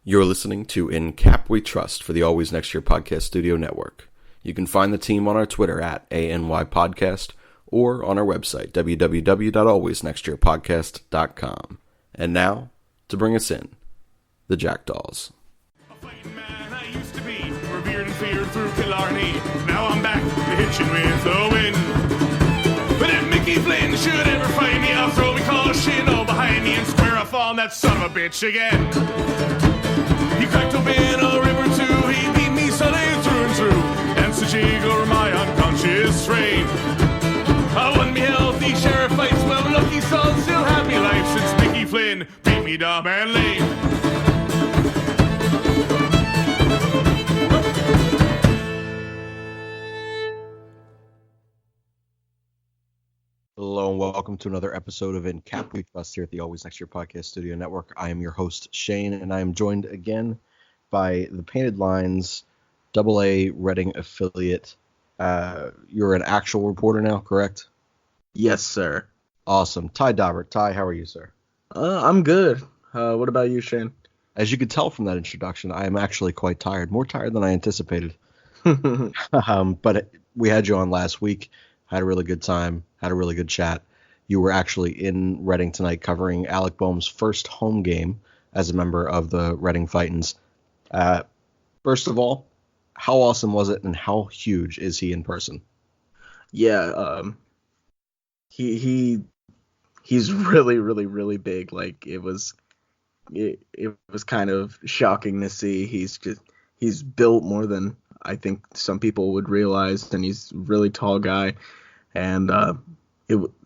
You're listening to In Cap We Trust for the Always Next Year Podcast Studio Network. You can find the team on our Twitter at ANYPodcast or on our website, www.alwaysnextyearpodcast.com. And now, to bring us in, the Jackdaws. A fighting man I used to be, revered and feared through Killarney. Now I'm back to hitching with the wind. But if Mickey Flynn should ever find me, I'll throw me caution all behind me and square off on that son of a bitch again. He cracked open a river too, he beat me Sunday through and through, and such eagle my unconscious frame. I won me healthy sheriff fights, well lucky son still had me life since Mickey Flynn beat me dumb and lame. Hello and welcome to another episode of In Cap We Trust here at the Always Next Year Podcast Studio Network. I am your host, Shane, and I am joined again by the Painted Lines AA Reading affiliate. You're an actual reporter now, correct? Yes, sir. Awesome. Ty Daubert. Ty, how are you, sir? I'm good. What about you, Shane? As you could tell from that introduction, I am actually quite tired. More tired than I anticipated. But we had you on last week. Had a really good time, had a really good chat. You were actually in Reading tonight covering Alec Bohm's first home game as a member of the Reading Fightins. First of all, how awesome was it and how huge is he in person? Yeah, he's really, really, really big. Like it was kind of shocking to see. He's built more than I think some people would realize, and he's a really tall guy. And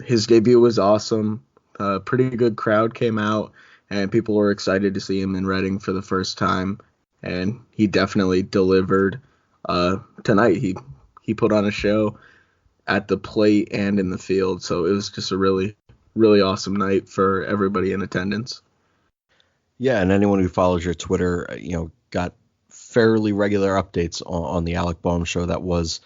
his debut was awesome. Pretty good crowd came out, and people were excited to see him in Reading for the first time. And he definitely delivered tonight. He put on a show at the plate and in the field, so it was just a really, really awesome night for everybody in attendance. Yeah, and anyone who follows your Twitter, got fairly regular updates on the Alec Bohm show that was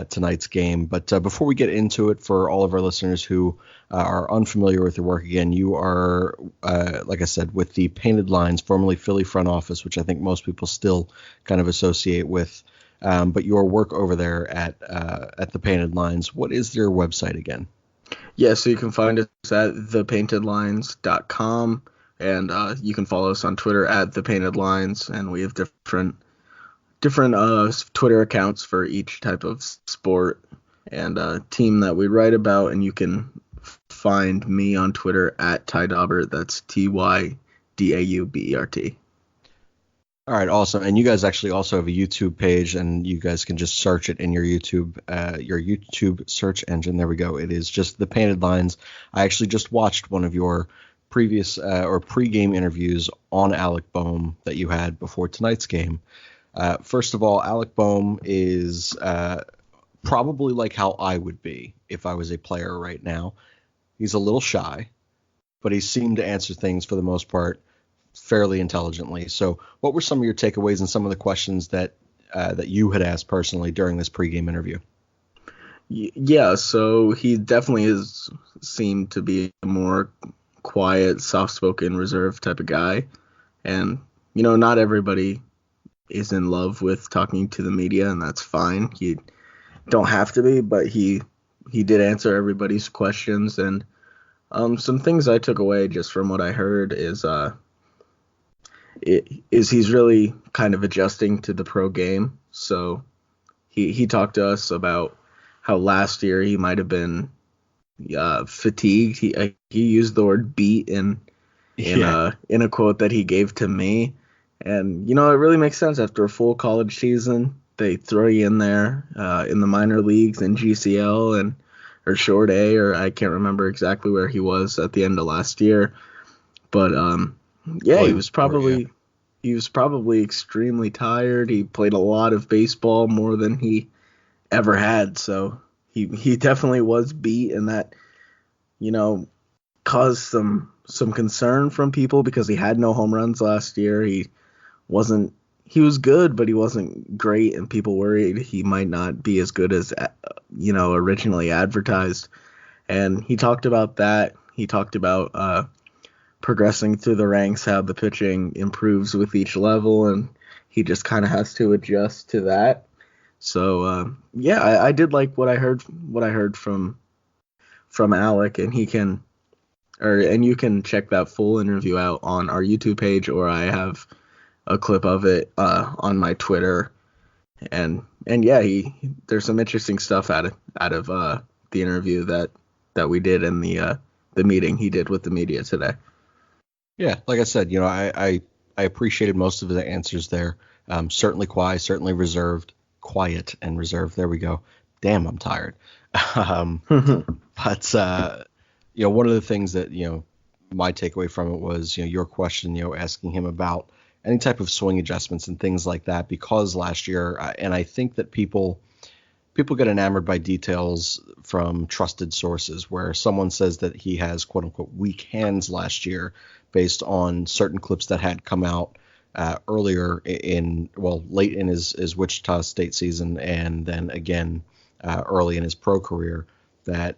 tonight's game. But before we get into it, for all of our listeners who are unfamiliar with your work, again, you are, like I said, with the Painted Lines, formerly Philly front office, which I think most people still kind of associate with. But your work over there at the Painted Lines, what is their website again? Yeah, so you can find us at thepaintedlines.com, and you can follow us on Twitter at thepaintedlines, and we have different Twitter accounts for each type of sport and team that we write about, and you can find me on Twitter at Ty Daubert. That's TYDAUBERT. All right, awesome. And you guys actually also have a YouTube page, and you guys can just search it in your YouTube search engine. There we go. It is just The Painted Lines. I actually just watched one of your previous or pre-game interviews on Alec Bohm that you had before tonight's game. First of all, Alec Bohm is probably like how I would be if I was a player right now. He's a little shy, but he seemed to answer things for the most part fairly intelligently. So what were some of your takeaways and some of the questions that you had asked personally during this pregame interview? Yeah, so he definitely seemed to be a more quiet, soft-spoken, reserved type of guy. And, not everybody is in love with talking to the media, and that's fine. You don't have to be, but he did answer everybody's questions. And some things I took away just from what I heard is he's really kind of adjusting to the pro game. So he talked to us about how last year he might have been fatigued. He used the word beat in a quote that he gave to me. And, it really makes sense. After a full college season, they throw you in there in the minor leagues in GCL or Short A, or I can't remember exactly where he was at the end of last year. But, he was probably extremely tired. He played a lot of baseball, more than he ever had. So he definitely was beat, and that, caused some concern from people because he had no home runs last year. He was good, but he wasn't great, and people worried he might not be as good as, originally advertised. And he talked about that. He talked about progressing through the ranks, how the pitching improves with each level, and he just kind of has to adjust to that. So yeah, I did like what I heard from Alec, and and you can check that full interview out on our YouTube page, or I have a clip of it on my Twitter, and yeah, there's some interesting stuff out of the interview that we did in the meeting he did with the media today. Yeah, like I said, I appreciated most of the answers there. Certainly quiet and reserved. There we go. Damn, I'm tired. But one of the things that my takeaway from it was your question, asking him about any type of swing adjustments and things like that, because last year, and I think that people get enamored by details from trusted sources, where someone says that he has quote unquote weak hands last year based on certain clips that had come out earlier late in his Wichita State season, and then again early in his pro career, that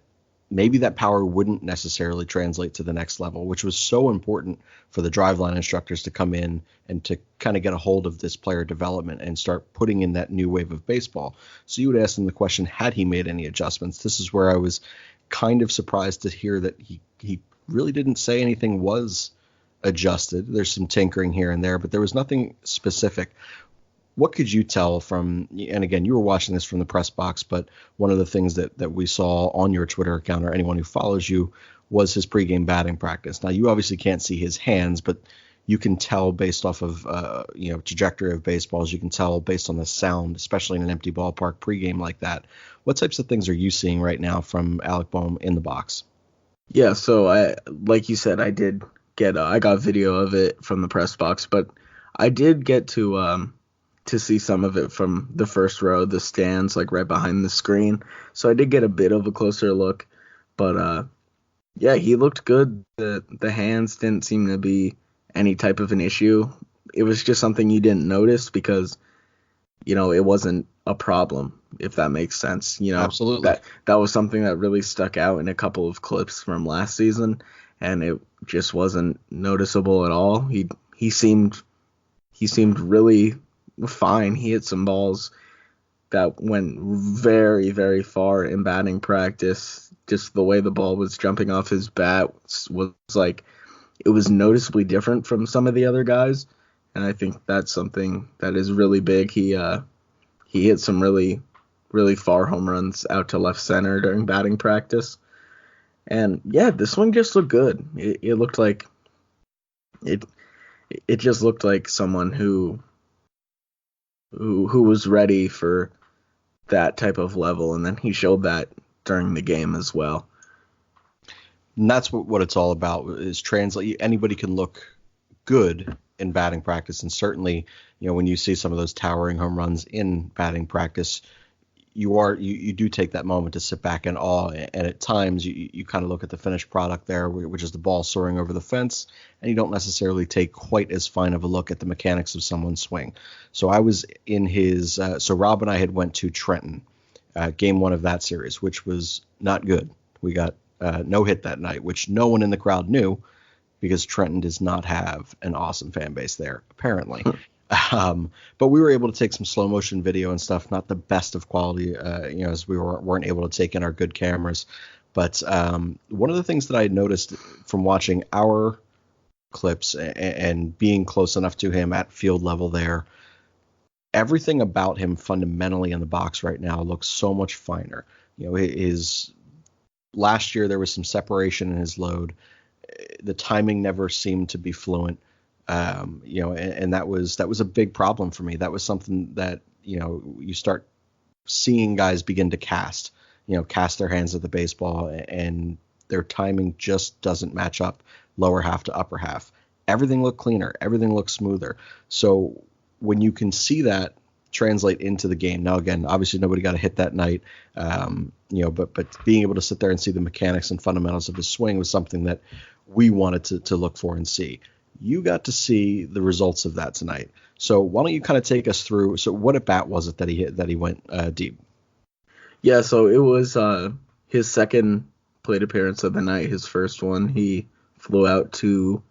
maybe that power wouldn't necessarily translate to the next level, which was so important for the driveline instructors to come in and to kind of get a hold of this player development and start putting in that new wave of baseball. So you would ask them the question, had he made any adjustments? This is where I was kind of surprised to hear that he really didn't say anything was adjusted. There's some tinkering here and there, but there was nothing specific. What could you tell from, and again, you were watching this from the press box, but one of the things that we saw on your Twitter account, or anyone who follows you, was his pregame batting practice. Now, you obviously can't see his hands, but you can tell based off of, trajectory of baseballs. You can tell based on the sound, especially in an empty ballpark pregame like that. What types of things are you seeing right now from Alec Bohm in the box? Yeah, so like you said, I did get, I got video of it from the press box, but I did get to see some of it from the first row, the stands, like right behind the screen. So I did get a bit of a closer look, but yeah, he looked good. The hands didn't seem to be any type of an issue. It was just something you didn't notice because, it wasn't a problem, if that makes sense. Absolutely. That was something that really stuck out in a couple of clips from last season, and it just wasn't noticeable at all. He seemed really fine. He hit some balls that went very, very far in batting practice. Just the way the ball was jumping off his bat was like, it was noticeably different from some of the other guys, and I think that's something that is really big. He hit some really, really far home runs out to left center during batting practice, and yeah, the swing just looked good. It looked like it just looked like someone who was ready for that type of level, and then he showed that during the game as well. And that's what it's all about, is translate. Anybody can look good in batting practice, and certainly, when you see some of those towering home runs in batting practice, you do take that moment to sit back in awe, and at times you kind of look at the finished product there, which is the ball soaring over the fence, and you don't necessarily take quite as fine of a look at the mechanics of someone's swing. So I was in his so Rob and I had went to Trenton, game one of that series, which was not good. We got no hit that night, which no one in the crowd knew, because Trenton does not have an awesome fan base there, apparently. But we were able to take some slow motion video and stuff, not the best of quality, as we weren't able to take in our good cameras. But one of the things that I noticed from watching our clips and being close enough to him at field level there, everything about him fundamentally in the box right now looks so much finer. His last year there was some separation in his load. The timing never seemed to be fluent. And that was a big problem for me. That was something that, you start seeing guys begin to cast their hands at the baseball, and their timing just doesn't match up lower half to upper half. Everything looked cleaner. Everything looked smoother. So when you can see that translate into the game, now again, obviously nobody got a hit that night, but being able to sit there and see the mechanics and fundamentals of his swing was something that we wanted to look for and see. You got to see the results of that tonight. So why don't you kind of take us through? So what at bat was it that he hit, that he went deep? Yeah, so it was his second plate appearance of the night. His first one, he flew out to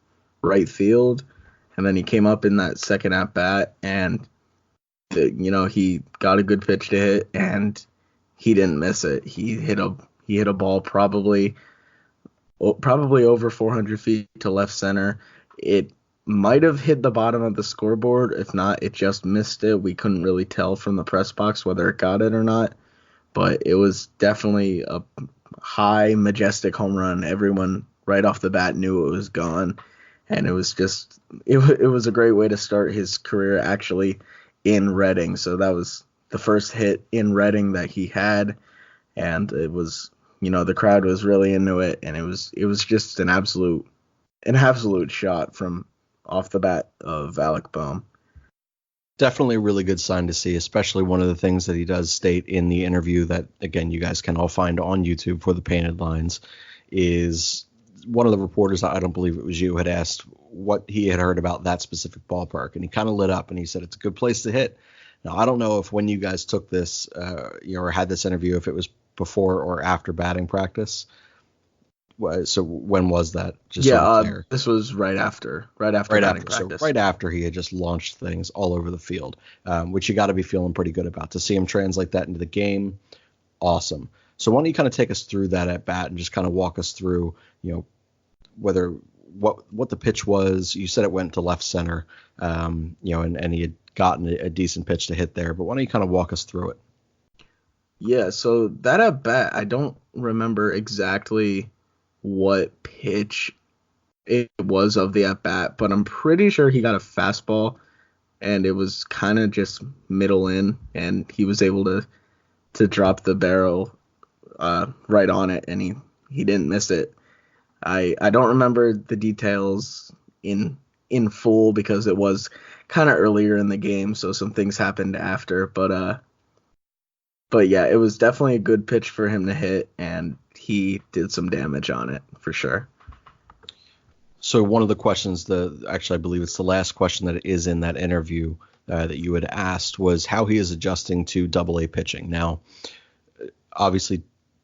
right field, and then he came up in that second at bat, and he got a good pitch to hit, and he didn't miss it. He hit a ball probably over 400 feet to left center. It might have hit the bottom of the scoreboard. If not, it just missed it. We couldn't really tell from the press box whether it got it or not, but it was definitely a high, majestic home run. Everyone right off the bat knew it was gone, and it was a great way to start his career actually in Reading. So that was the first hit in Reading that he had, and it was, the crowd was really into it, and it was just an absolute shot from off the bat of Alec Bohm. Definitely a really good sign to see, especially one of the things that he does state in the interview that, again, you guys can all find on YouTube for the Painted Lines, is one of the reporters, I don't believe it was you, had asked what he had heard about that specific ballpark, and he kind of lit up and he said it's a good place to hit. Now, I don't know if when you guys took this, or had this interview, if it was before or after batting practice. So when was that? Just this was right after batting practice. So right after he had just launched things all over the field, which you got to be feeling pretty good about. To see him translate that into the game, awesome. So why don't you kind of take us through that at bat and just kind of walk us through, what the pitch was. You said it went to left center, and he had gotten a decent pitch to hit there. But why don't you kind of walk us through it? Yeah, so that at bat, I don't remember exactly what pitch it was of the at bat, but I'm pretty sure he got a fastball, and it was kind of just middle in, and he was able to drop the barrel right on it, and he didn't miss it. I don't remember the details in full because it was kind of earlier in the game, so some things happened after, but yeah, it was definitely a good pitch for him to hit, and he did some damage on it for sure. So one of the questions, actually I believe it's the last question that is in that interview that you had asked, was how he is adjusting to Double-A pitching. Now, obviously,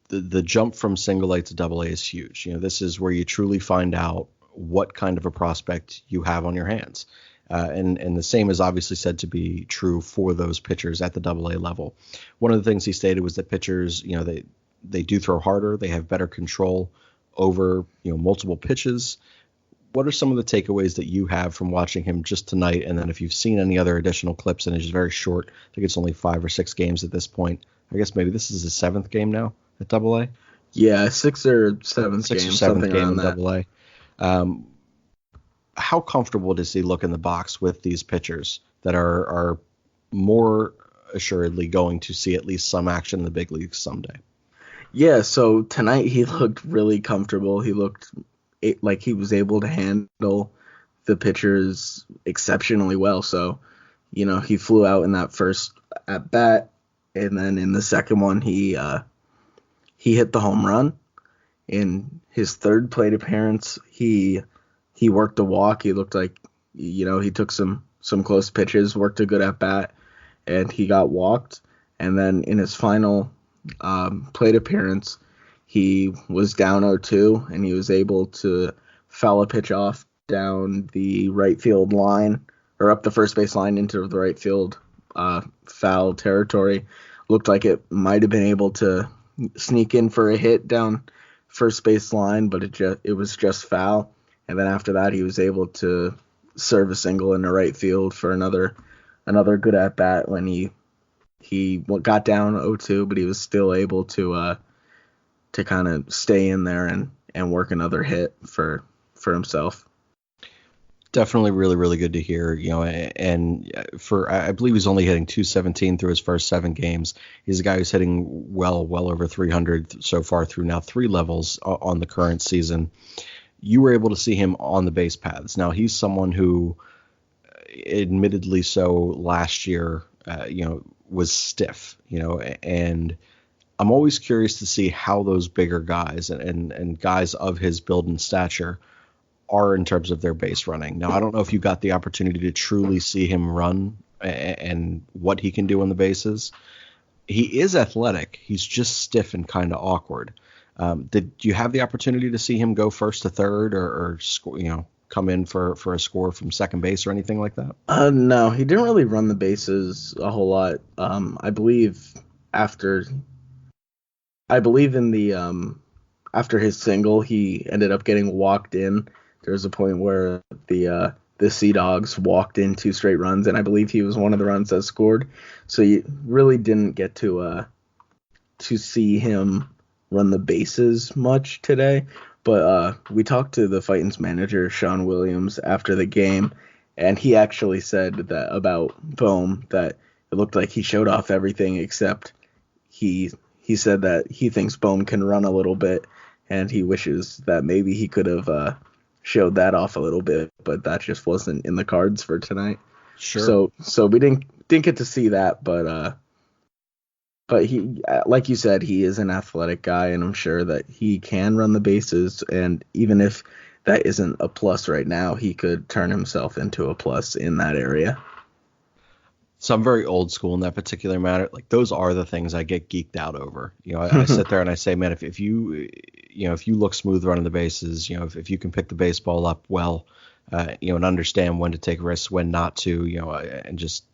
the jump from Single-A to Double-A is huge. This is where you truly find out what kind of a prospect you have on your hands. And the same is obviously said to be true for those pitchers at the Double-A level. One of the things he stated was that pitchers, they do throw harder, they have better control over, multiple pitches. What are some of the takeaways that you have from watching him just tonight? And then if you've seen any other additional clips, and it's very short, I think it's only 5 or 6 games at this point. I guess maybe this is his 7th game now at Double-A. Yeah, 6th or 7th game in Double-A. How comfortable does he look in the box with these pitchers that are more assuredly going to see at least some action in the big leagues someday? Yeah, so tonight he looked really comfortable. He looked like he was able to handle the pitchers exceptionally well. So, he flew out in that first at bat, and then in the second one he hit the home run. In his third plate appearance, he worked a walk. He looked like, he took some close pitches, worked a good at bat, and he got walked. And then in his final plate appearance, he was down 0-2, and he was able to foul a pitch off down the right field line, or up the first base line into the right field foul territory. Looked like it might have been able to sneak in for a hit down first base line, but it was just foul. And then after that, he was able to serve a single in the right field for another good at bat when he got down 0-2, but he was still able to kind of stay in there and work another hit for himself. Definitely really, really good to hear, and I believe he's only hitting .217 through his first 7 games. He's a guy who's hitting well over 300 so far through now 3 levels on the current season. You were able to see him on the base paths. Now, he's someone who, admittedly so last year, was stiff, and I'm always curious to see how those bigger guys and guys of his build and stature are in terms of their base running. Now, I don't know if you got the opportunity to truly see him run and what he can do on the bases. He is athletic. He's just stiff and kind of awkward. Did you have the opportunity to see him go first to third or score, come in for a score from second base or anything like that? No, he didn't really run the bases a whole lot. I believe after in the after his single, he ended up getting walked in. There was a point where the Sea Dogs walked in 2 straight runs, and I believe he was one of the runs that scored. So you really didn't get to see him run the bases much today. But we talked to the Titans manager, Sean Williams, after the game, and he actually said that about Bohm, that it looked like he showed off everything except he said that he thinks Bohm can run a little bit, and he wishes that maybe he could have showed that off a little bit, but that just wasn't in the cards for tonight. Sure. So we didn't get to see that, but he, like you said, he is an athletic guy, and I'm sure that he can run the bases, and even if that isn't a plus right now, he could turn himself into a plus in that area. So I'm very old school in that particular matter. Like, those are the things I get geeked out over. I sit there and I say, man, if you look smooth running the bases, if you can pick the baseball up well, and understand when to take risks, when not to, and just,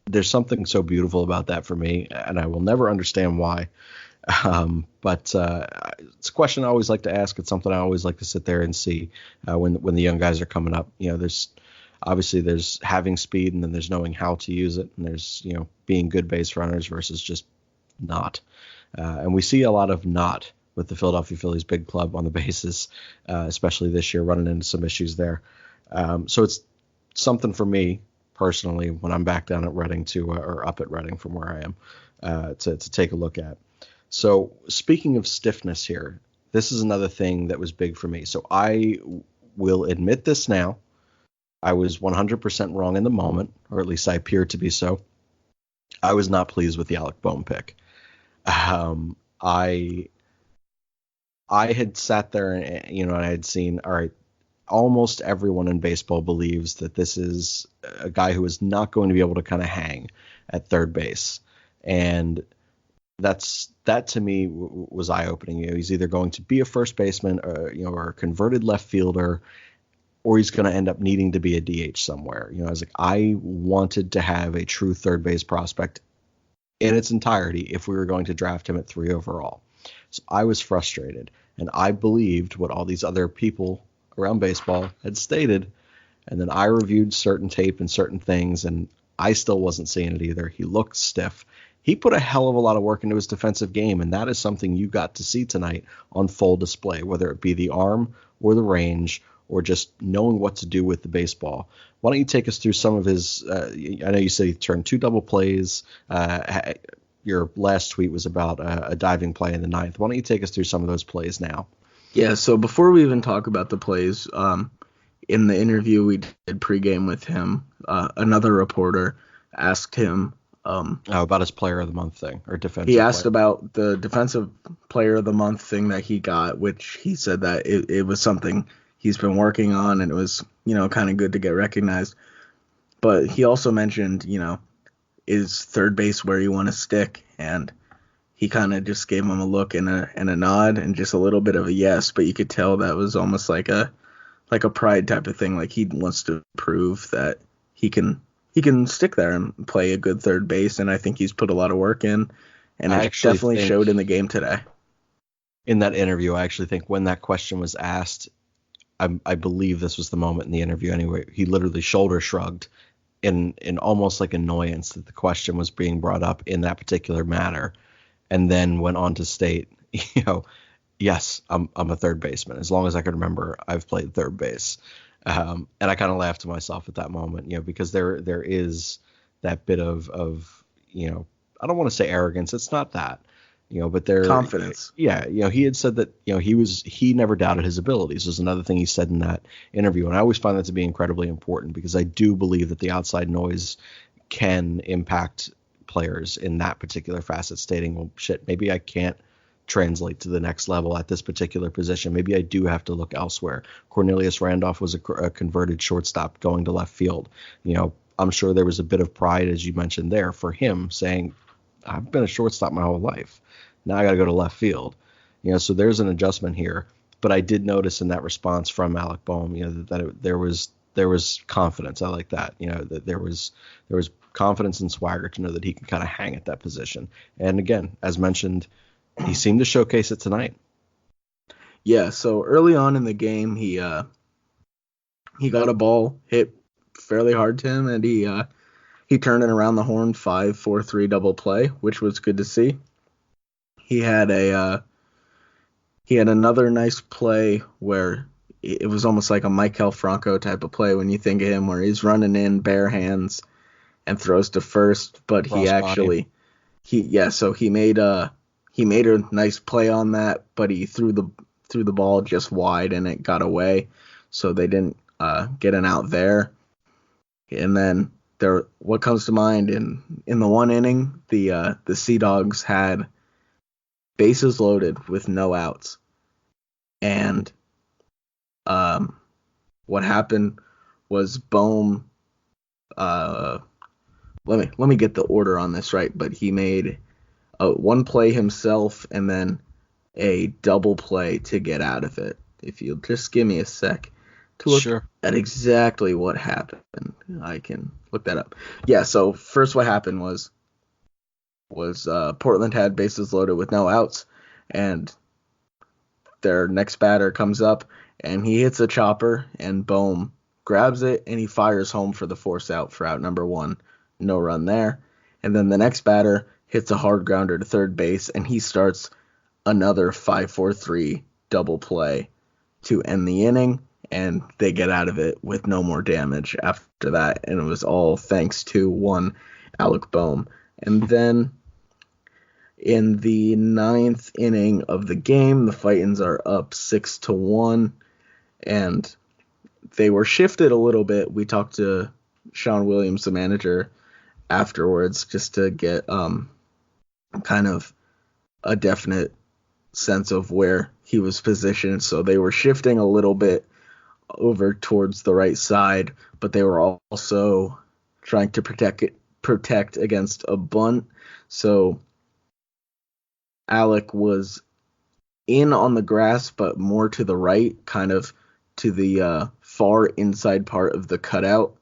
there's something so beautiful about that for me, and I will never understand why. But it's a question I always like to ask. It's something I always like to sit there and see when the young guys are coming up. There's having speed, and then there's knowing how to use it, and there's being good base runners versus just not. And we see a lot of not with the Philadelphia Phillies big club on the bases, especially this year, running into some issues there. So it's something for me personally when I'm back down at Reading or up at Reading from where I am to take a look at. So speaking of stiffness here, this is another thing that was big for me. So I will admit this now. I was 100% wrong in the moment, or at least I appeared to be so. I was not pleased with the Alec Bohm pick. I had sat there and I had seen, all right, almost everyone in baseball believes that this is a guy who is not going to be able to kind of hang at third base. And that to me was eye-opening. He's either going to be a first baseman or a converted left fielder, or he's going to end up needing to be a DH somewhere. I was like, I wanted to have a true third base prospect in its entirety if we were going to draft him at 3 overall. So I was frustrated, and I believed what all these other people around baseball had stated, and then I reviewed certain tape and certain things, and I still wasn't seeing it either. He looked stiff. He put a hell of a lot of work into his defensive game, and that is something you got to see tonight on full display, whether it be the arm or the range or just knowing what to do with the baseball. Why don't you take us through some of his I know you said he turned 2 double plays. Your last tweet was about a diving play in the 9th. Why don't you take us through some of those plays now? Yeah, so before we even talk about the plays, in the interview we did pregame with him, another reporter asked him about his player of the month thing, or defensive. He asked about the defensive player of the month thing that he got, which he said that it was something he's been working on, and it was, kind of good to get recognized. But he also mentioned, is third base where you want to stick? And he kind of just gave him a look and a nod and just a little bit of a yes, but you could tell that was almost like a pride type of thing. Like he wants to prove that he can stick there and play a good third base, and I think he's put a lot of work in, and it definitely showed in the game today. In that interview, I actually think when that question was asked, I believe this was the moment in the interview anyway, he literally shoulder shrugged in almost like annoyance that the question was being brought up in that particular manner, and then went on to state, yes, I'm a third baseman. As long as I can remember, I've played third base. And I kind of laughed to myself at that moment, because there is that bit of I don't want to say arrogance. It's not that, but there confidence. Yeah. He had said that, he never doubted his abilities was another thing he said in that interview. And I always find that to be incredibly important, because I do believe that the outside noise can impact players in that particular facet, stating, well, shit, maybe I can't translate to the next level at this particular position. Maybe I do have to look elsewhere. Cornelius Randolph was a converted shortstop going to left field. I'm sure there was a bit of pride, as you mentioned there, for him saying, I've been a shortstop my whole life. Now I got to go to left field. So there's an adjustment here. but I did notice in that response from Alec Bohm, there was confidence. I like that. That there was confidence and swagger to know that he can kind of hang at that position. And again, as mentioned, he seemed to showcase it tonight. Yeah. So early on in the game, he got a ball hit fairly hard to him, and he turned it around the horn 5-4-3 double play, which was good to see. He had another nice play where it was almost like a Maikel Franco type of play when you think of him, where he's running in bare hands and throws to first, but he made a nice play on that, but he threw the ball just wide and it got away, so they didn't get an out there. And then what comes to mind in the one inning, the Sea Dogs had bases loaded with no outs, and what happened was Bohm. Let me get the order on this right, but he made one play himself and then a double play to get out of it. If you'll just give me a sec to look at exactly what happened, I can look that up. Yeah, so first what happened was Portland had bases loaded with no outs, and their next batter comes up, and he hits a chopper, and Bohm grabs it, and he fires home for the force out for out number 1. No run there. And then the next batter hits a hard grounder to third base, and he starts another 5-4-3 double play to end the inning, and they get out of it with no more damage after that, and it was all thanks to one Alec Bohm. And then in the 9th inning of the game, the Fightins are up 6-1, and they were shifted a little bit. We talked to Sean Williams, the manager, afterwards, just to get kind of a definite sense of where he was positioned. So they were shifting a little bit over towards the right side, but they were also trying to protect against a bunt. So Alec was in on the grass, but more to the right, kind of to the far inside part of the cutout.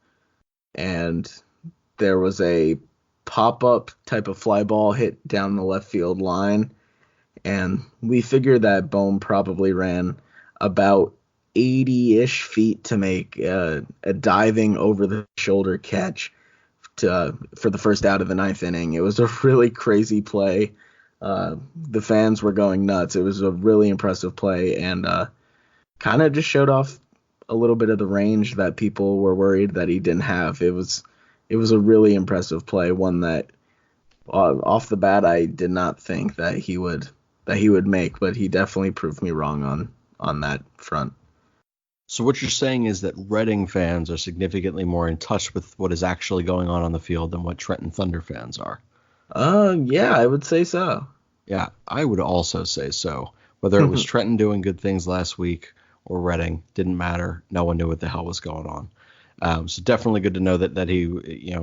And there was a pop-up type of fly ball hit down the left field line. And we figured that Bohm probably ran about 80-ish feet to make a diving over-the-shoulder catch for the first out of the 9th inning. It was a really crazy play. The fans were going nuts. It was a really impressive play, and kind of just showed off a little bit of the range that people were worried that he didn't have. It was a really impressive play, one that off the bat I did not think that he would make, but he definitely proved me wrong on that front. So what you're saying is that Reading fans are significantly more in touch with what is actually going on the field than what Trenton Thunder fans are. Yeah, I would say so. Yeah, I would also say so. Whether it was Trenton doing good things last week or Reading, didn't matter. No one knew what the hell was going on. So definitely good to know that he,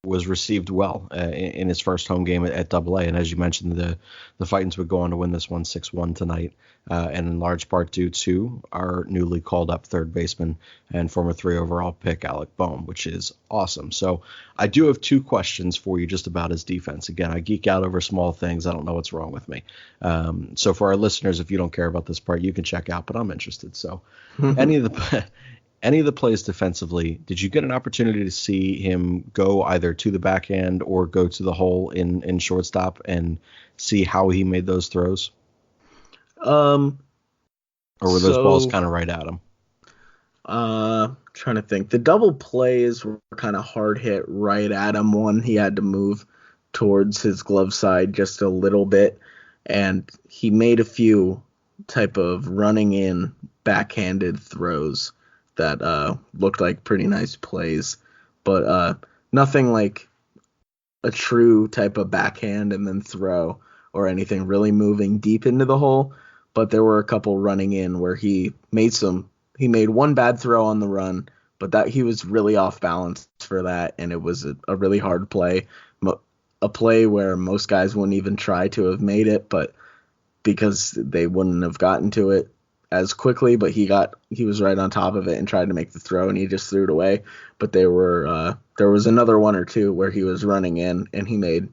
was received well in his first home game at AA. And as you mentioned, the Fightins would go on to win this one 6-1 tonight, and in large part due to our newly called up third baseman and former 3 overall pick Alec Bohm, which is awesome. So I do have 2 questions for you just about his defense. Again, I geek out over small things. I don't know what's wrong with me. So for our listeners, if you don't care about this part, you can check out, but I'm interested. So any of the plays defensively, did you get an opportunity to see him go either to the backhand or go to the hole in shortstop and see how he made those throws? Or were those balls kind of right at him? Trying to think. The double plays were kind of hard hit right at him. One, he had to move towards his glove side just a little bit, and he made a few type of running in backhanded throws that looked like pretty nice plays, but nothing like a true type of backhand and then throw or anything really moving deep into the hole. But there were a couple running in where he made one bad throw on the run, but that he was really off balance for that, and it was a really hard play, a play where most guys wouldn't even try to have made it, but because they wouldn't have gotten to it, as quickly, but he was right on top of it and tried to make the throw, and he just threw it away. But there was another one or two where he was running in, and he made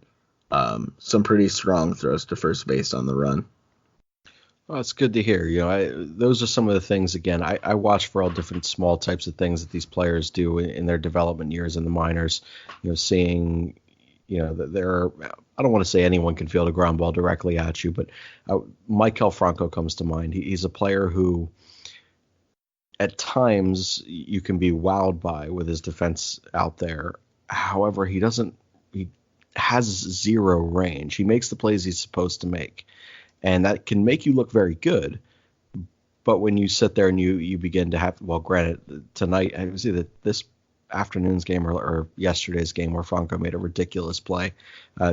some pretty strong throws to first base on the run. Well, it's good to hear. Those are some of the things. Again, I watch for all different small types of things that these players do in their development years in the minors. Seeing, that there are. I don't want to say anyone can field a ground ball directly at you, but Maikel Franco comes to mind. He's a player who, at times, you can be wowed by with his defense out there. However, he has zero range. He makes the plays he's supposed to make. And that can make you look very good. But when you sit there and you begin to have, well, granted, tonight, it was either this afternoon's game or yesterday's game where Franco made a ridiculous play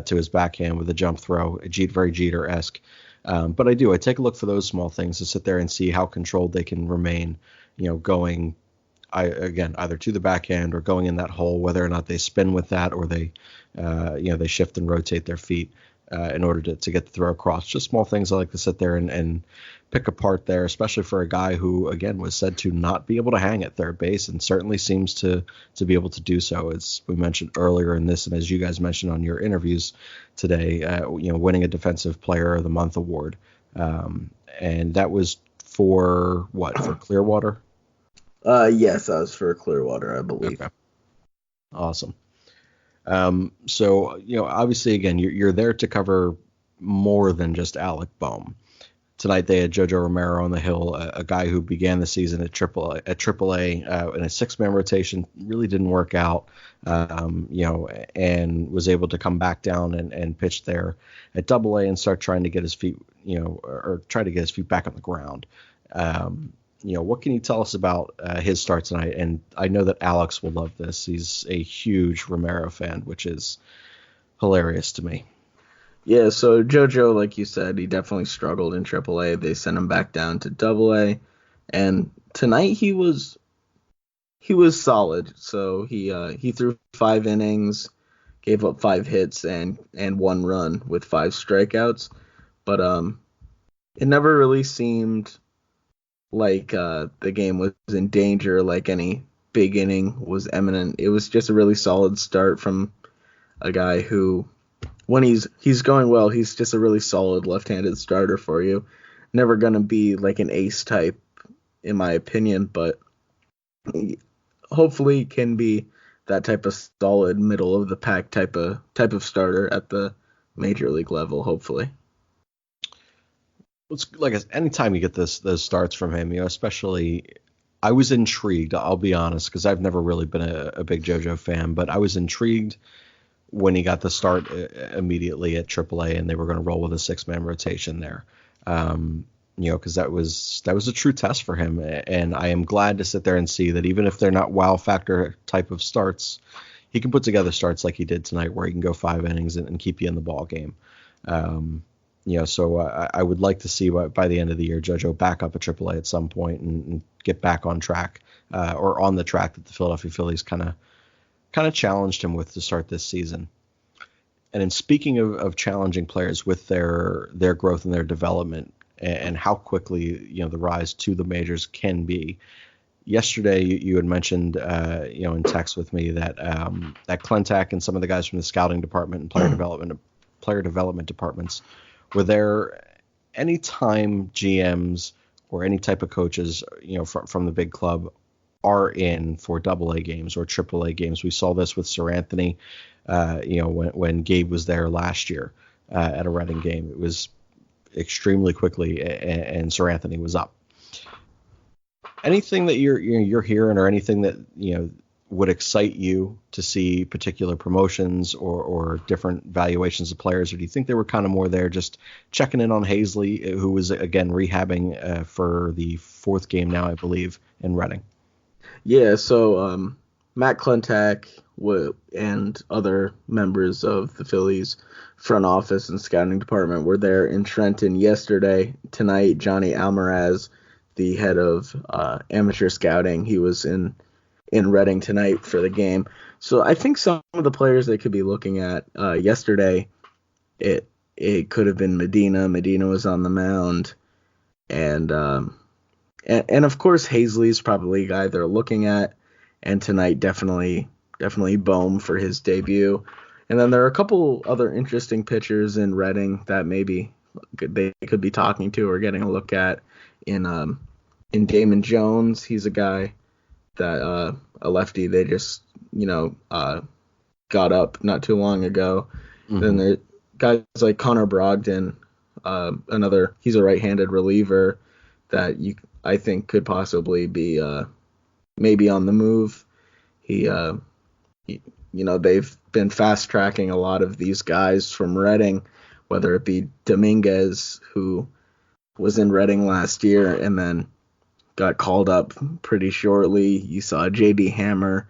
to his backhand with a jump throw, very Jeter-esque. But I take a look for those small things to sit there and see how controlled they can remain, going, either to the backhand or going in that hole, whether or not they spin with that or they shift and rotate their feet. In order to get the throw across. Just small things I like to sit there and pick apart there, especially for a guy who, again, was said to not be able to hang at third base and certainly seems to be able to do so, as we mentioned earlier in this and as you guys mentioned on your interviews today, winning a Defensive Player of the Month award. And that was for what? For Clearwater? Yes, that was for Clearwater, I believe. Okay. Awesome. So, obviously, again, you're there to cover more than just Alec Bohm. Tonight they had Jojo Romero on the hill, a guy who began the season at AAA in a six-man rotation, really didn't work out, and was able to come back down and pitch there at AA and start trying to get his feet, or try to get his feet back on the ground. What can you tell us about his start tonight? And I know that Alex will love this. He's a huge Romero fan, which is hilarious to me. Yeah, so JoJo, like you said, he definitely struggled in AAA. They sent him back down to AA, and tonight he was solid. So he threw 5 innings, gave up 5 hits and 1 run with 5 strikeouts, but it never really seemed like the game was in danger, like any big inning was imminent. It was just a really solid start from a guy who, when he's going well, he's just a really solid left-handed starter for you. Never going to be like an ace type, in my opinion, but hopefully can be that type of solid middle-of-the-pack type of starter at the major league level, hopefully. It's like anytime you get those starts from him, especially, I was intrigued. I'll be honest, because I've never really been a big JoJo fan, but I was intrigued when he got the start immediately at AAA, and they were going to roll with a 6-man rotation there. Because that was a true test for him, and I am glad to sit there and see that even if they're not wow factor type of starts, he can put together starts like he did tonight, where he can go 5 innings and keep you in the ball game. So I would like to see by the end of the year, JoJo back up at AAA at some point and get back on track, or on the track that the Philadelphia Phillies kind of challenged him with to start this season. And in speaking of challenging players with their growth and their development and how quickly the rise to the majors can be. Yesterday, you had mentioned in text with me that that Clentak and some of the guys from the scouting department and player development departments, were there any time GMs or any type of coaches, from the big club are in for AA games or AAA games? We saw this with Sir Anthony, when Gabe was there last year at a Reading game. It was extremely quickly, and Sir Anthony was up. Anything that you're hearing, or anything that would excite you to see particular promotions or different valuations of players, or do you think they were kind of more there just checking in on Hazley, who was again rehabbing for the 4th game now, I believe, in Reading? Yeah, so Matt Clentak and other members of the Phillies front office and scouting department were there in Trenton yesterday. Tonight, Johnny Almaraz, the head of amateur scouting, he was in Reading tonight for the game. So I think some of the players they could be looking at yesterday, it could have been Medina. Medina was on the mound, and And of course, Hazley's probably a guy they're looking at, and tonight definitely Bohm for his debut. And then there are a couple other interesting pitchers in Reading that maybe they could be talking to or getting a look at in Damon Jones. He's a guy that a lefty they just got up not too long ago. Mm-hmm. Then there guys like Connor Brogdon, he's a right-handed reliever that I think could possibly be maybe on the move. They've been fast tracking a lot of these guys from Reading, whether it be Dominguez, who was in Reading last year and then got called up pretty shortly. You saw JB Hammer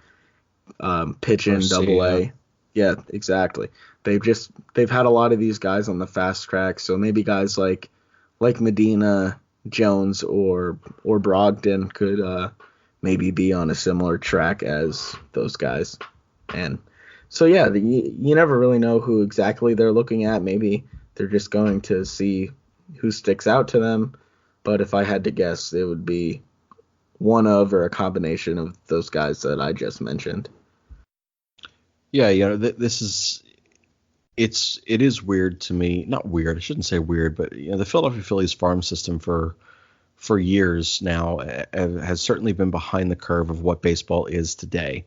pitch in Double-A. Yeah, exactly. They've had a lot of these guys on the fast track, so maybe guys like Medina, Jones, or Brogdon could maybe be on a similar track as those guys. And so yeah, you never really know who exactly they're looking at. Maybe they're just going to see who sticks out to them. But if I had to guess, it would be one of or a combination of those guys that I just mentioned. Yeah, it is weird to me. Not weird, I shouldn't say weird, but the Philadelphia Phillies farm system for years now has certainly been behind the curve of what baseball is today.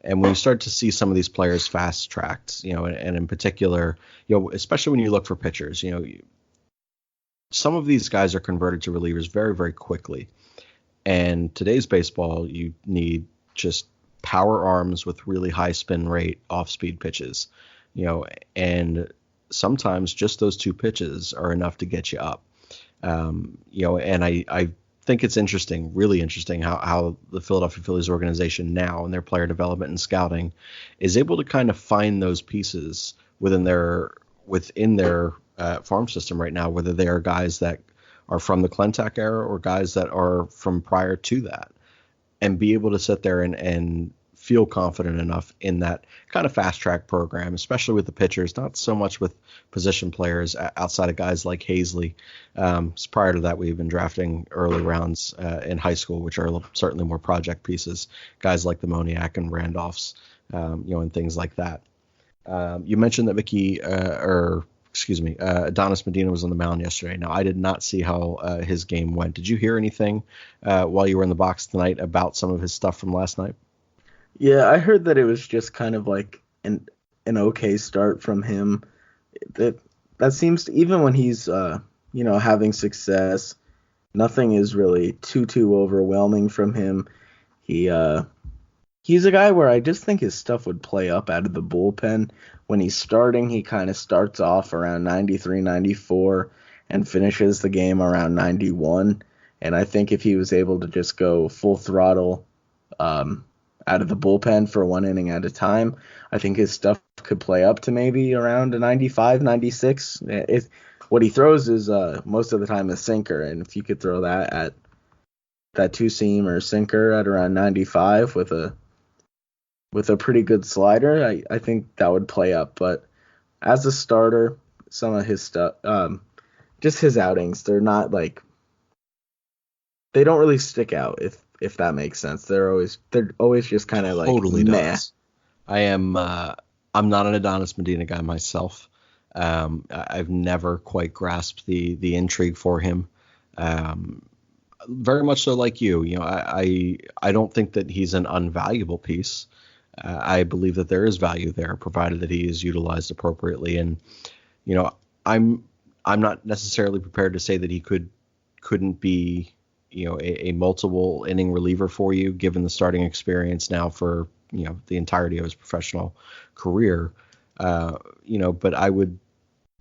And when you start to see some of these players fast tracked, and in particular, especially when you look for pitchers, some of these guys are converted to relievers very, very quickly. And today's baseball, you need just power arms with really high spin rate, off-speed pitches, and sometimes just those two pitches are enough to get you up. And I think it's interesting, really interesting, how the Philadelphia Phillies organization now and their player development and scouting is able to kind of find those pieces within their farm system right now, whether they are guys that are from the Clentak era or guys that are from prior to that, and be able to sit there and feel confident enough in that kind of fast track program, especially with the pitchers, not so much with position players outside of guys like Hazley. Prior to that, we've been drafting early rounds in high school, which are certainly more project pieces, guys like the Moniak and Randolphs, and things like that. You mentioned that Adonis Medina was on the mound yesterday. Now, I did not see how his game went. Did you hear anything while you were in the box tonight about some of his stuff from last night? Yeah, I heard that it was just kind of like an okay start from him. That seems to, even when he's having success, nothing is really too overwhelming from him. He's a guy where I just think his stuff would play up out of the bullpen. When he's starting, he kind of starts off around 93, 94 and finishes the game around 91. And I think if he was able to just go full throttle out of the bullpen for one inning at a time, I think his stuff could play up to maybe around a 95, 96. What he throws is most of the time a sinker, and if you could throw that at that two-seam or sinker at around 95 with a pretty good slider, I think that would play up. But as a starter, some of his stuff, just his outings, they're not like, they don't really stick out, if that makes sense. They're always just kind of like totally meh. Does. I'm not an Adonis Medina guy myself. I've never quite grasped the intrigue for him. Very much so like you. I don't think that he's an unvaluable piece. I believe that there is value there, provided that he is utilized appropriately. And I'm not necessarily prepared to say that he couldn't be a multiple inning reliever for you, given the starting experience now for the entirety of his professional career. But I would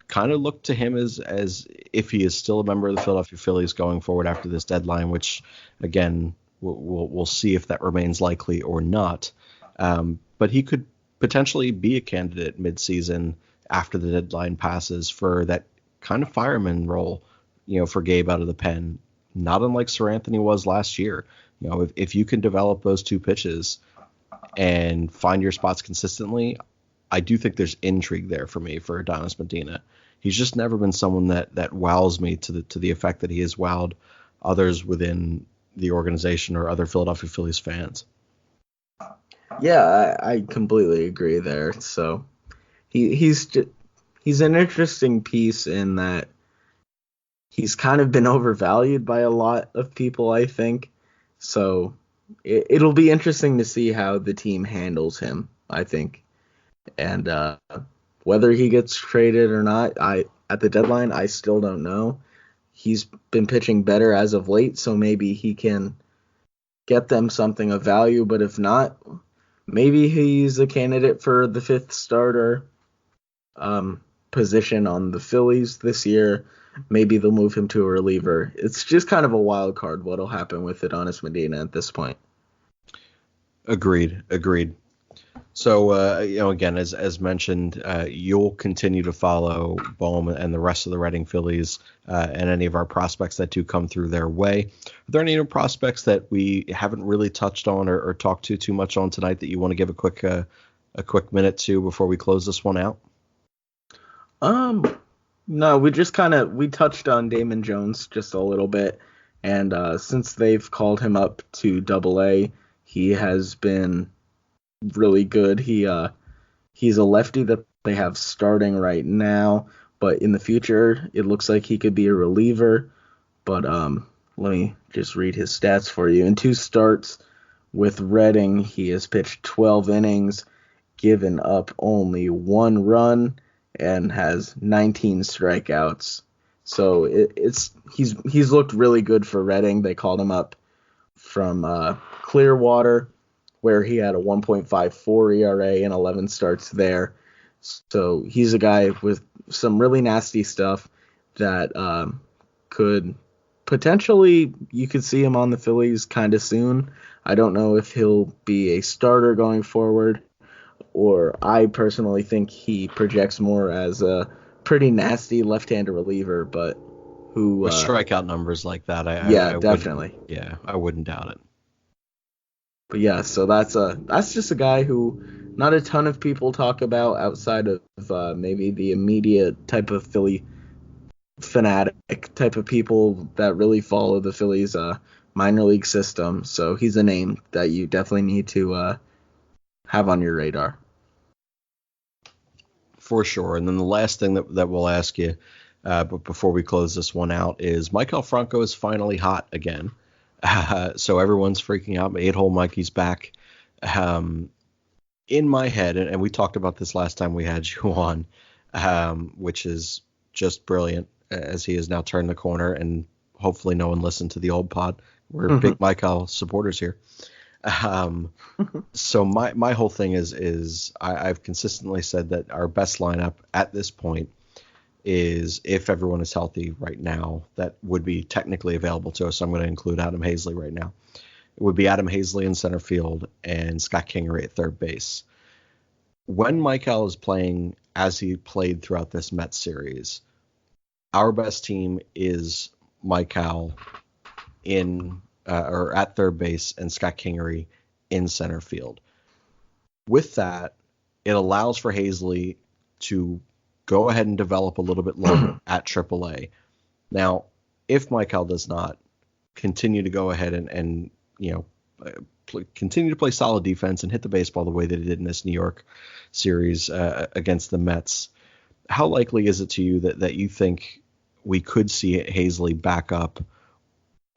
kind of look to him as if he is still a member of the Philadelphia Phillies going forward after this deadline, which again we'll see if that remains likely or not. But he could potentially be a candidate midseason after the deadline passes for that kind of fireman role, for Gabe out of the pen, not unlike Sir Anthony was last year. If you can develop those two pitches and find your spots consistently, I do think there's intrigue there for me for Adonis Medina. He's just never been someone that wows me to the effect that he has wowed others within the organization or other Philadelphia Phillies fans. Yeah, I completely agree there. So he's an interesting piece in that he's kind of been overvalued by a lot of people, I think. So it'll be interesting to see how the team handles him, I think. And whether he gets traded or not, at the deadline, I still don't know. He's been pitching better as of late, so maybe he can get them something of value. But if not, maybe he's a candidate for the fifth starter position on the Phillies this year. Maybe they'll move him to a reliever. It's just kind of a wild card what'll happen with Adonis Medina at this point. Agreed. So, again, as mentioned, you'll continue to follow Bohm and the rest of the Reading Phillies and any of our prospects that do come through their way. Are there any prospects that we haven't really touched on or talked too much on tonight that you want to give a quick minute to before we close this one out? No, we touched on Damon Jones just a little bit, and since they've called him up to Double-A, he has been really good. He's a lefty that they have starting right now, but in the future it looks like he could be a reliever. But let me just read his stats for you. In 2 starts with Reading, he has pitched 12 innings, given up only 1 run, and has 19 strikeouts. So he's looked really good for Reading. They called him up from Clearwater, where he had a 1.54 ERA and 11 starts there. So he's a guy with some really nasty stuff that could potentially, you could see him on the Phillies kind of soon. I don't know if he'll be a starter going forward, or I personally think he projects more as a pretty nasty left-handed reliever, but who... With strikeout numbers like that, I definitely. I wouldn't doubt it. But yeah, so that's just a guy who not a ton of people talk about outside of maybe the immediate type of Philly fanatic type of people that really follow the Phillies minor league system. So he's a name that you definitely need to have on your radar. For sure. And then the last thing that we'll ask you, but before we close this one out, is Maikel Franco is finally hot again. So everyone's freaking out. 8-hole Mikey's back. In my head, and we talked about this last time we had you on, which is just brilliant, as he has now turned the corner, and hopefully no one listened to the old pod. We're big Maikel supporters here. So my whole thing is I've consistently said that our best lineup at this point is, if everyone is healthy right now, that would be technically available to us. I'm going to include Adam Hazley right now. It would be Adam Hazley in center field and Scott Kingery at third base. When Maikel is playing as he played throughout this Mets series, our best team is Maikel in or at third base and Scott Kingery in center field. With that, it allows for Hazley to go ahead and develop a little bit longer at AAA. Now, if Maikel does not continue to go ahead and continue to play solid defense and hit the baseball the way that he did in this New York series against the Mets, how likely is it to you that you think we could see Hazley back up?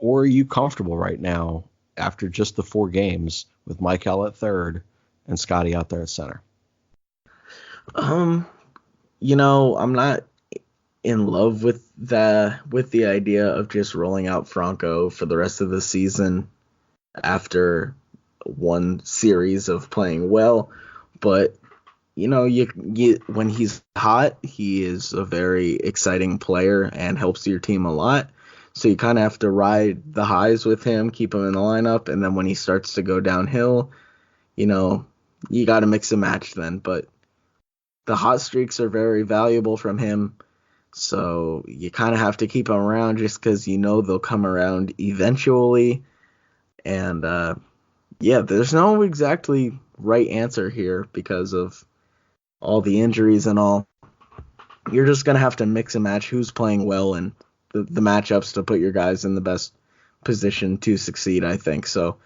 Or are you comfortable right now after just the 4 games with Maikel at third and Scotty out there at center? I'm not in love with the idea of just rolling out Franco for the rest of the season after one series of playing well. But when he's hot, he is a very exciting player and helps your team a lot. So you kind of have to ride the highs with him, keep him in the lineup, and then when he starts to go downhill, you got to mix and match then. But the hot streaks are very valuable from him, so you kind of have to keep him around just because they'll come around eventually. And there's no exactly right answer here because of all the injuries and all. You're just going to have to mix and match who's playing well and the matchups to put your guys in the best position to succeed, I think. So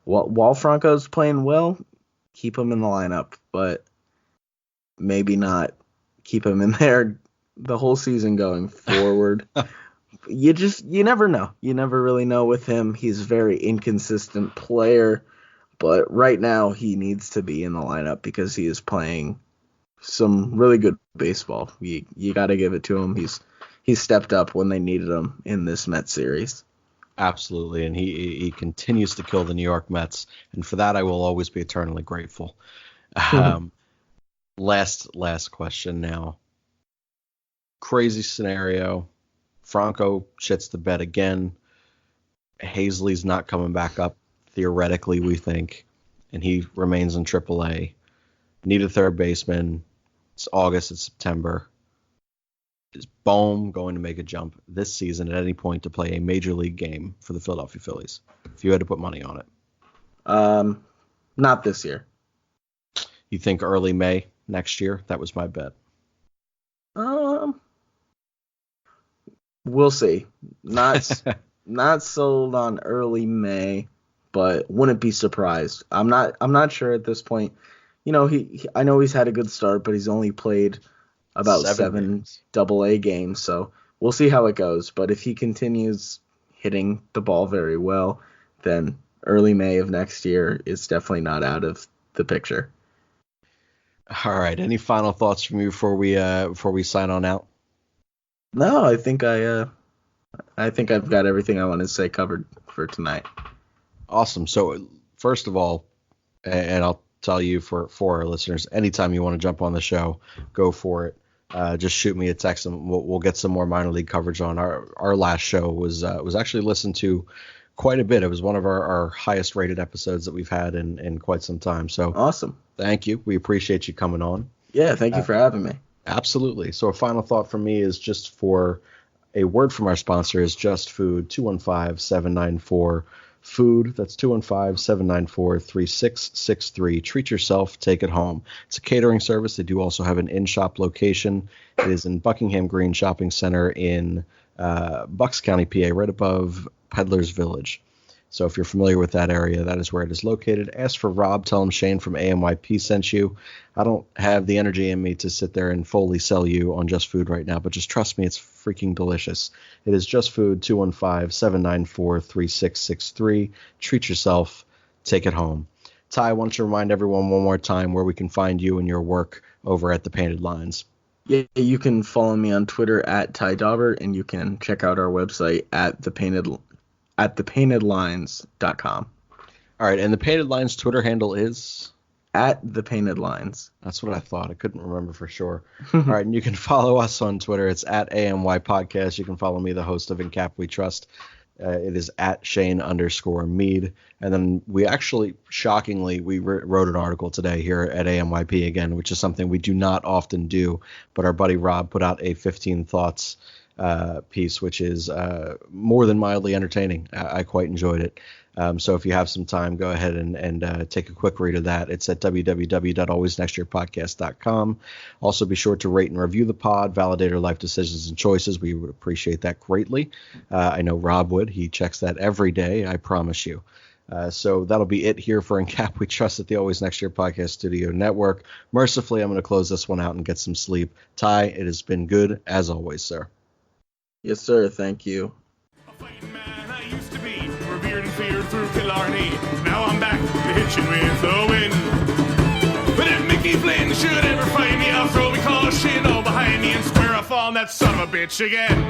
while Franco's playing well, keep him in the lineup, but maybe not keep him in there the whole season going forward. You never know. You never really know with him. He's a very inconsistent player, but right now he needs to be in the lineup because he is playing some really good baseball. You got to give it to him. He's stepped up when they needed him in this Mets series. Absolutely, and he continues to kill the New York Mets, and for that I will always be eternally grateful. Last question now. Crazy scenario. Franco shits the bed again. Hazley's not coming back up, theoretically, we think, and he remains in AAA. Need a third baseman. It's August, it's September. Is Bohm going to make a jump this season at any point to play a major league game for the Philadelphia Phillies? If you had to put money on it. Not this year. You think early May next year? That was my bet. We'll see. Not sold on early May, but wouldn't be surprised. I'm not sure at this point. You know, I know he's had a good start, but he's only played about 7 AA games, so we'll see how it goes. But if he continues hitting the ball very well, then early May of next year is definitely not out of the picture. All right. Any final thoughts from you before we sign on out? No, I think I've got everything I want to say covered for tonight. Awesome. So first of all, and I'll tell you for our listeners, anytime you want to jump on the show, go for it. Just shoot me a text and we'll get some more minor league coverage on. Our last show was actually listened to quite a bit. It was one of our highest rated episodes that we've had in quite some time. So awesome. Thank you. We appreciate you coming on. Yeah, thank you for having me. Absolutely. So a final thought from me is just for a word from our sponsor is Just Food, 215-794-FOOD. That's 215-794-3663. Treat yourself, take it home. It's a catering service. They do also have an in-shop location. It is in Buckingham Green Shopping Center in Bucks County, PA, right above Peddler's Village. So if you're familiar with that area, that is where it is located. Ask for Rob. Tell him Shane from AMYP sent you. I don't have the energy in me to sit there and fully sell you on Just Food right now, but just trust me, it's freaking delicious. It is Just Food, 215-794-3663. Treat yourself. Take it home. Ty, why don't you remind everyone one more time where we can find you and your work over at The Painted Lines? Yeah, you can follow me on Twitter at Ty Daubert, and you can check out our website at thepaintedlines.com. All right, and The Painted Lines Twitter handle is? At The Painted Lines. That's what I thought. I couldn't remember for sure. All right, and you can follow us on Twitter. It's at AMY Podcast. You can follow me, the host of In Cap We Trust. It is at Shane_Mead. And then we actually, shockingly, we wrote an article today here at AMYP again, which is something we do not often do. But our buddy Rob put out a 15 Thoughts piece, which is more than mildly entertaining. I quite enjoyed it. So if you have some time, go ahead and take a quick read of that. It's at www.alwaysnextyearpodcast.com. Also, be sure to rate and review the pod, validate our life decisions and choices. We would appreciate that greatly. I know Rob would. He checks that every day, I promise you. So that'll be it here for In Cap We Trust at the Always Next Year Podcast Studio Network. Mercifully, I'm going to close this one out and get some sleep. Ty, it has been good as always, sir. Yes, sir. Thank you. A fighting man I used to be, revered and feared through Killarney. Now I'm back to hitching with the wind. But if Mickey Flynn should ever find me, I'll throw me caution behind me and square off on that son of a bitch again.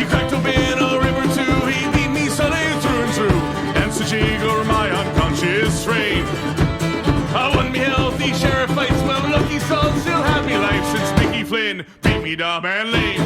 He cracked open a river too, he beat me Sunday through and through, and such over my unconscious frame. I won me healthy sheriff fights, well lucky souls still have me life since Mickey Flynn beat me dumb and lame.